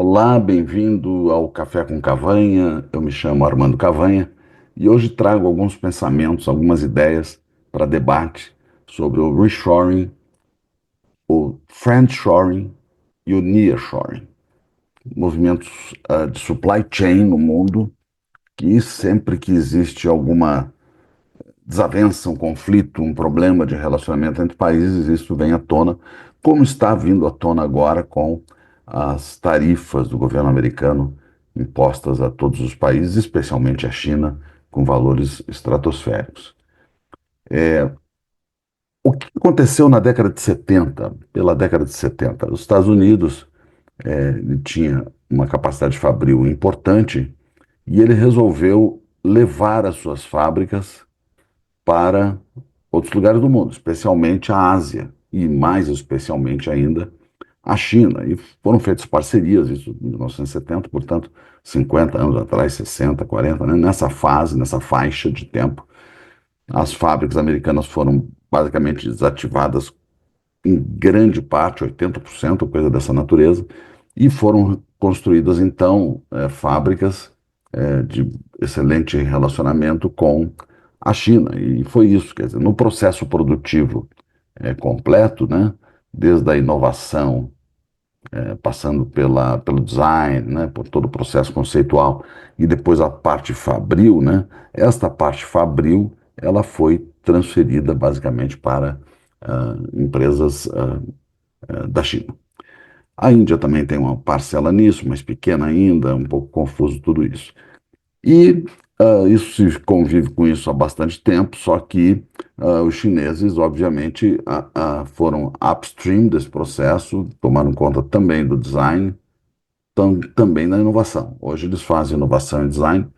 Olá, bem-vindo ao Café com Cavanha. Eu me chamo Armando Cavanha e hoje trago alguns pensamentos, algumas ideias para debate sobre o reshoring, o friendshoring e o nearshoring, movimentos de supply chain no mundo que sempre que existe alguma desavença, um conflito, um problema de relacionamento entre países, isso vem à tona, como está vindo à tona agora com as tarifas do governo americano impostas a todos os países, especialmente a China, com valores estratosféricos. O que aconteceu na década de 70? Pela década de 70, os Estados Unidos ele tinha uma capacidade fabril importante e ele resolveu levar as suas fábricas para outros lugares do mundo, especialmente a Ásia e mais especialmente ainda a China. E foram feitas parcerias, isso em 1970, portanto, 50 anos atrás, 60, 40, né? Nessa fase, nessa faixa de tempo, as fábricas americanas foram basicamente desativadas em grande parte, 80%, coisa dessa natureza, e foram construídas então fábricas de excelente relacionamento com a China. E foi isso, quer dizer, no processo produtivo completo, né, desde a inovação, passando pelo design, né, por todo o processo conceitual, e depois a parte fabril, né, esta parte fabril ela foi transferida basicamente para empresas da China. A Índia também tem uma parcela nisso, mas pequena ainda, um pouco confuso tudo isso. E isso se convive com isso há bastante tempo, só que os chineses, obviamente, foram upstream desse processo, tomaram conta também do design, também da inovação. Hoje eles fazem inovação e design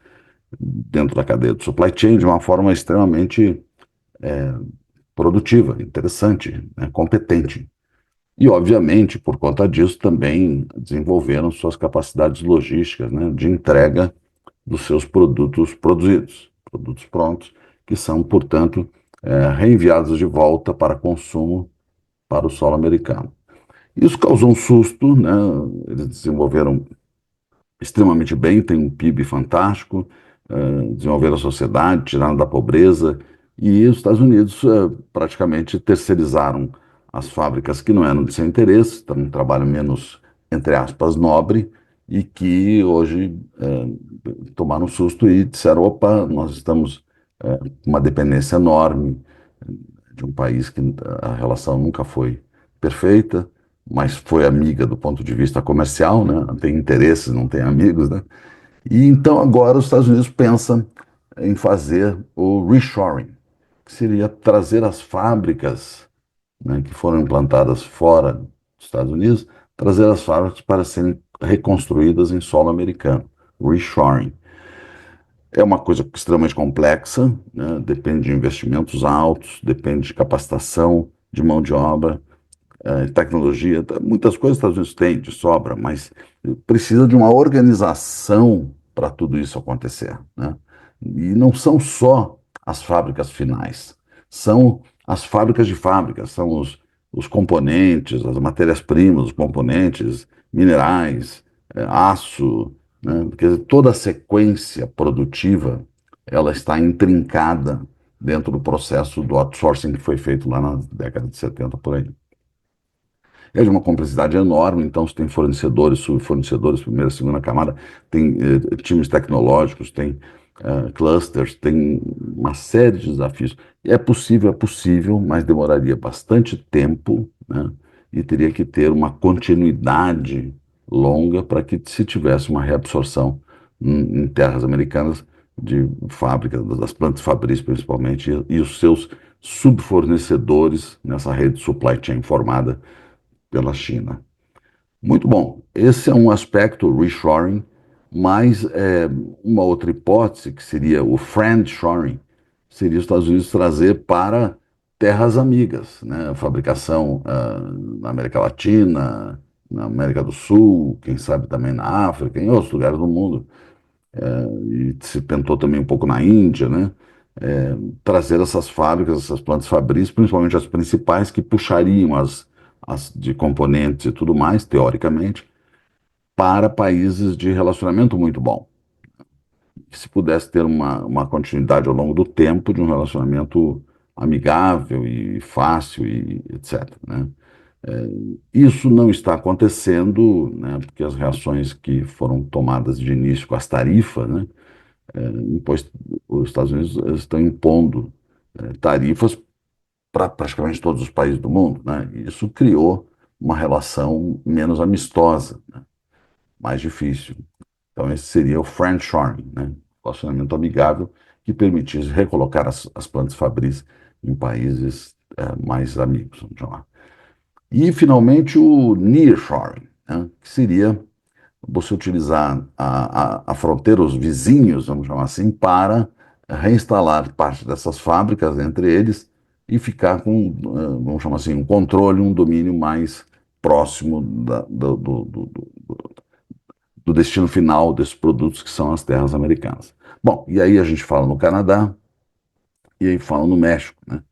dentro da cadeia do supply chain de uma forma extremamente produtiva, interessante, né, competente. E, obviamente, por conta disso, também desenvolveram suas capacidades logísticas, né, de entrega dos seus produtos produzidos, produtos prontos, que são, portanto, reenviados de volta para consumo para o solo americano. Isso causou um susto, né? Eles desenvolveram extremamente bem, tem um PIB fantástico, desenvolveram a sociedade, tiraram da pobreza, e os Estados Unidos praticamente terceirizaram as fábricas que não eram de seu interesse, um trabalho menos, entre aspas, nobre, e que hoje tomaram um susto e disseram, opa, nós estamos com uma dependência enorme de um país que a relação nunca foi perfeita, mas foi amiga do ponto de vista comercial, né? Tem interesses, não tem amigos, né? E então agora os Estados Unidos pensam em fazer o reshoring, que seria trazer as fábricas, né, que foram implantadas fora dos Estados Unidos, trazer as fábricas para serem reconstruídas em solo americano, reshoring. É uma coisa extremamente complexa, né? Depende de investimentos altos, depende de capacitação, de mão de obra, tecnologia, muitas coisas os Estados Unidos têm de sobra, mas precisa de uma organização para tudo isso acontecer, né? E não são só as fábricas finais, são as fábricas de fábricas, são os componentes, as matérias-primas, os componentes, minerais, aço, né? Porque toda a sequência produtiva ela está intrincada dentro do processo do outsourcing que foi feito lá na década de 70 por aí. É de uma complexidade enorme, então você tem fornecedores, subfornecedores, primeira, segunda camada, tem times tecnológicos, tem clusters, tem uma série de desafios. E é possível, mas demoraria bastante tempo, né? E teria que ter uma continuidade longa para que se tivesse uma reabsorção em terras americanas de fábricas, das plantas fabris principalmente, e os seus subfornecedores nessa rede supply chain formada pela China. Muito bom. Esse é um aspecto, reshoring, mas uma outra hipótese, que seria o friendshoring, seria os Estados Unidos trazer para terras amigas, né? A fabricação na América Latina, na América do Sul, quem sabe também na África, em outros lugares do mundo, e se tentou também um pouco na Índia, né? Trazer essas fábricas, essas plantas fabris, principalmente as principais, que puxariam as de componentes e tudo mais, teoricamente, para países de relacionamento muito bom. Que se pudesse ter uma continuidade ao longo do tempo de um relacionamento amigável e fácil e etc, né? É, isso não está acontecendo, né, porque as reações que foram tomadas de início com as tarifas, né, impôs, os Estados Unidos estão impondo tarifas para praticamente todos os países do mundo, né? E isso criou uma relação menos amistosa, né, mais difícil. Então, esse seria o friendshoring, né? Relacionamento amigável que permitisse recolocar as plantas fabris em países mais amigos, vamos chamar. E, finalmente, o nearshoring, né? Que seria você utilizar a fronteira, os vizinhos, vamos chamar assim, para reinstalar parte dessas fábricas entre eles e ficar com, vamos chamar assim, um controle, um domínio mais próximo do destino final desses produtos que são as terras americanas. Bom, e aí a gente fala no Canadá e aí fala no México, né?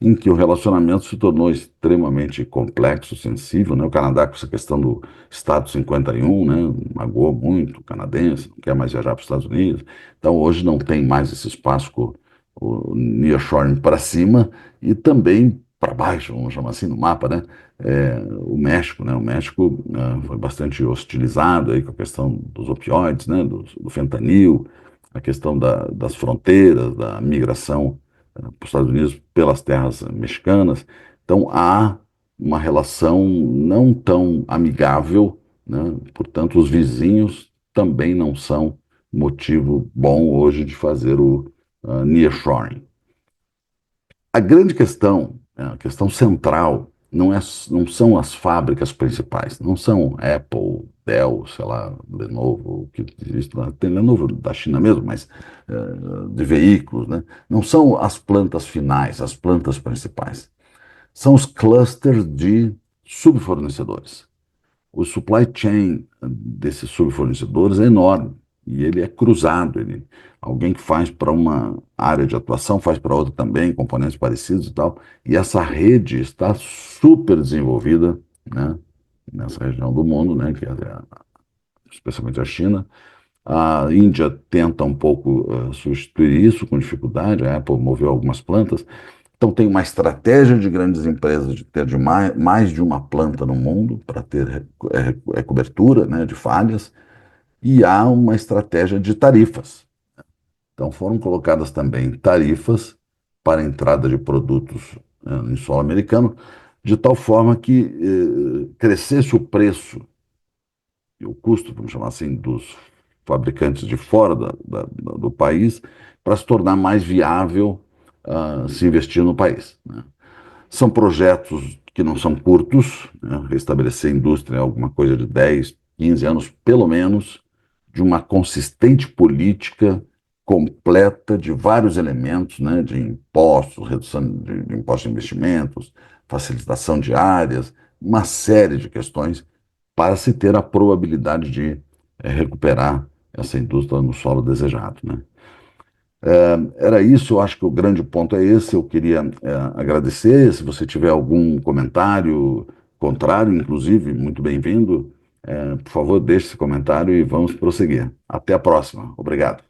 Em que o relacionamento se tornou extremamente complexo, sensível, né? O Canadá com essa questão do Estado 51, né? Magoou muito o canadense, não quer mais viajar para os Estados Unidos. Então hoje não tem mais esse espaço com o nearshoring para cima e também para baixo, vamos chamar assim, no mapa, né? O México, né? O México foi bastante hostilizado aí com a questão dos opioides, né? Do fentanil, a questão das fronteiras, da migração para os Estados Unidos pelas terras mexicanas. Então há uma relação não tão amigável, né? Portanto, os vizinhos também não são motivo bom hoje de fazer o nearshoring. A grande questão, a questão central, não são as fábricas principais, não são Apple, Dell, sei lá, Lenovo, o que existe lá, tem Lenovo da China mesmo, mas de veículos, né? Não são as plantas finais, as plantas principais. São os clusters de subfornecedores. O supply chain desses subfornecedores é enorme e ele é cruzado. Alguém que faz para uma área de atuação faz para outra também, componentes parecidos e tal. E essa rede está super desenvolvida, né, nessa região do mundo, né, que é especialmente a China. A Índia tenta um pouco substituir isso com dificuldade. A Apple moveu algumas plantas. Então, tem uma estratégia de grandes empresas de ter mais de uma planta no mundo para ter cobertura, né, de falhas, e há uma estratégia de tarifas. Então, foram colocadas também tarifas para a entrada de produtos em solo americano, de tal forma que crescesse o preço e o custo, vamos chamar assim, dos fabricantes de fora do país, para se tornar mais viável se investir no país, né? São projetos que não são curtos, né? Restabelecer a indústria é alguma coisa de 10, 15 anos, pelo menos, de uma consistente política completa de vários elementos, né? De impostos, redução de impostos de investimentos, facilitação de áreas, uma série de questões para se ter a probabilidade de recuperar essa indústria no solo desejado, né? Era isso, eu acho que o grande ponto é esse. Eu queria agradecer. Se você tiver algum comentário contrário, inclusive, muito bem-vindo. Por favor, deixe esse comentário e vamos prosseguir. Até a próxima. Obrigado.